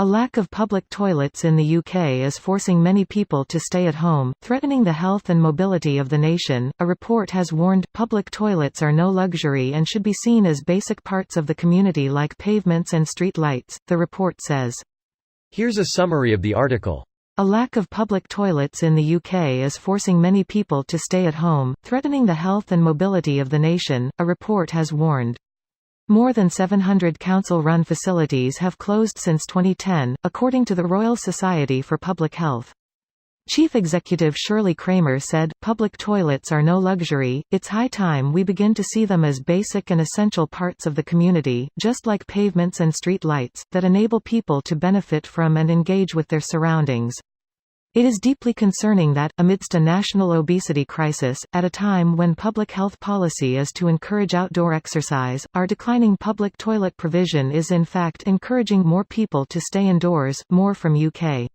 A lack of public toilets in the UK is forcing many people to stay at home, threatening the health and mobility of the nation. A report has warned, public toilets are no luxury and should be seen as basic parts of the community like pavements and street lights, the report says. Here's a summary of the article. A lack of public toilets in the UK is forcing many people to stay at home, threatening the health and mobility of the nation, a report has warned. More than 700 council-run facilities have closed since 2010, according to the Royal Society for Public Health. Chief Executive Shirley Kramer said, "Public toilets are no luxury, it's high time we begin to see them as basic and essential parts of the community, just like pavements and street lights, that enable people to benefit from and engage with their surroundings." It is deeply concerning that, amidst a national obesity crisis, at a time when public health policy is to encourage outdoor exercise, our declining public toilet provision is in fact encouraging more people to stay indoors. More from UK.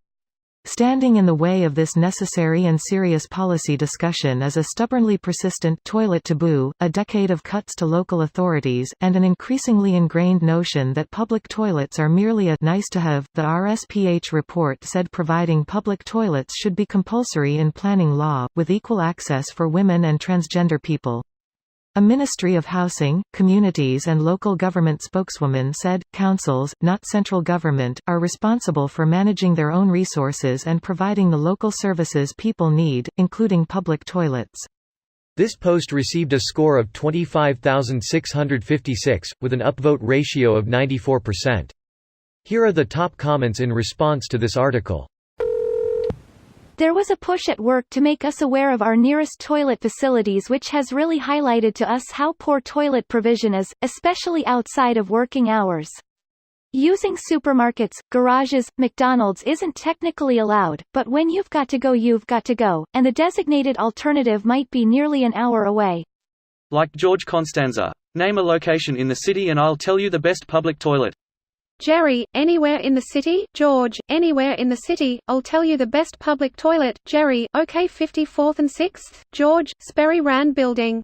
Standing in the way of this necessary and serious policy discussion is a stubbornly persistent toilet taboo, a decade of cuts to local authorities, and an increasingly ingrained notion that public toilets are merely a nice-to-have. The RSPH report said providing public toilets should be compulsory in planning law, with equal access for women and transgender people. A Ministry of Housing, Communities and Local Government spokeswoman said, councils, not central government, are responsible for managing their own resources and providing the local services people need, including public toilets. This post received a score of 25,656, with an upvote ratio of 94%. Here are the top comments in response to this article. There was a push at work to make us aware of our nearest toilet facilities, which has really highlighted to us how poor toilet provision is, especially outside of working hours. Using supermarkets, garages, McDonald's isn't technically allowed, but when you've got to go, and the designated alternative might be nearly an hour away. Like George Constanza. Name a location in the city and I'll tell you the best public toilet. Jerry, anywhere in the city. George, anywhere in the city, I'll tell you the best public toilet. Jerry, okay. 54th and 6th, George, Sperry Rand Building.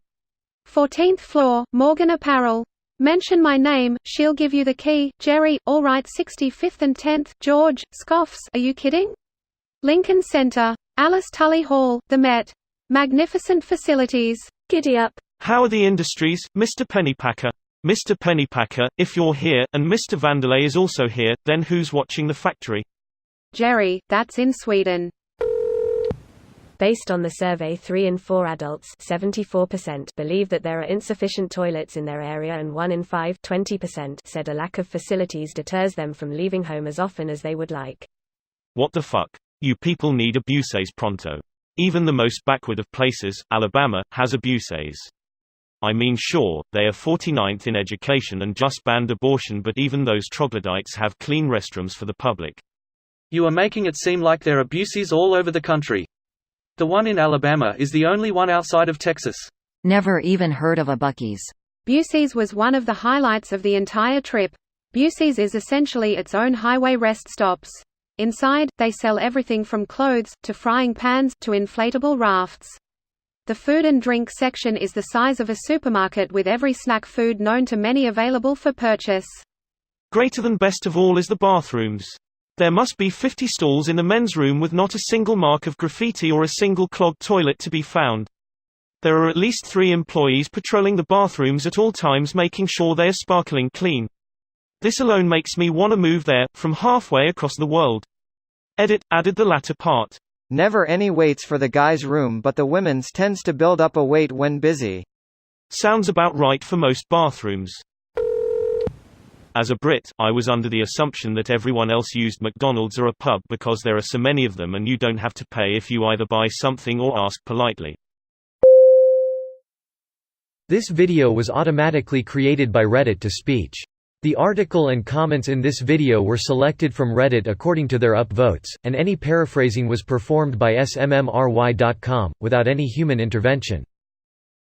14th floor, Morgan Apparel. Mention my name, she'll give you the key. Jerry, alright. 65th and 10th, George, scoffs, are you kidding? Lincoln Center. Alice Tully Hall, the Met. Magnificent facilities. Giddy up. How are the industries, Mr. Pennypacker? Mr. Pennypacker, if you're here, and Mr. Vanderlei is also here, then who's watching the factory? Jerry, that's in Sweden. Based on the survey, 3 in 4 adults 74% believe that there are insufficient toilets in their area, and 1 in 5 20% said a lack of facilities deters them from leaving home as often as they would like. What the fuck? You people need abuses pronto. Even the most backward of places, Alabama, has abuses. I mean, sure, they are 49th in education and just banned abortion, but even those troglodytes have clean restrooms for the public. You are making it seem like there are abuses all over the country. The one in Alabama is the only one outside of Texas. Never even heard of a Buc-ee's. Busey's was one of the highlights of the entire trip. Busey's is essentially its own highway rest stops. Inside, they sell everything from clothes, to frying pans, to inflatable rafts. The food and drink section is the size of a supermarket, with every snack food known to many available for purchase. Greater than best of all is the bathrooms. There must be 50 stalls in the men's room with not a single mark of graffiti or a single clogged toilet to be found. There are at least 3 employees patrolling the bathrooms at all times, making sure they are sparkling clean. This alone makes me want to move there, from halfway across the world. Edit, added the latter part. Never any waits for the guys' room, but the women's tends to build up a wait when busy. Sounds about right for most bathrooms. As a Brit, I was under the assumption that everyone else used McDonald's or a pub because there are so many of them and you don't have to pay if you either buy something or ask politely. This video was automatically created by Reddit to speech. The article and comments in this video were selected from Reddit according to their upvotes, and any paraphrasing was performed by smmry.com, without any human intervention.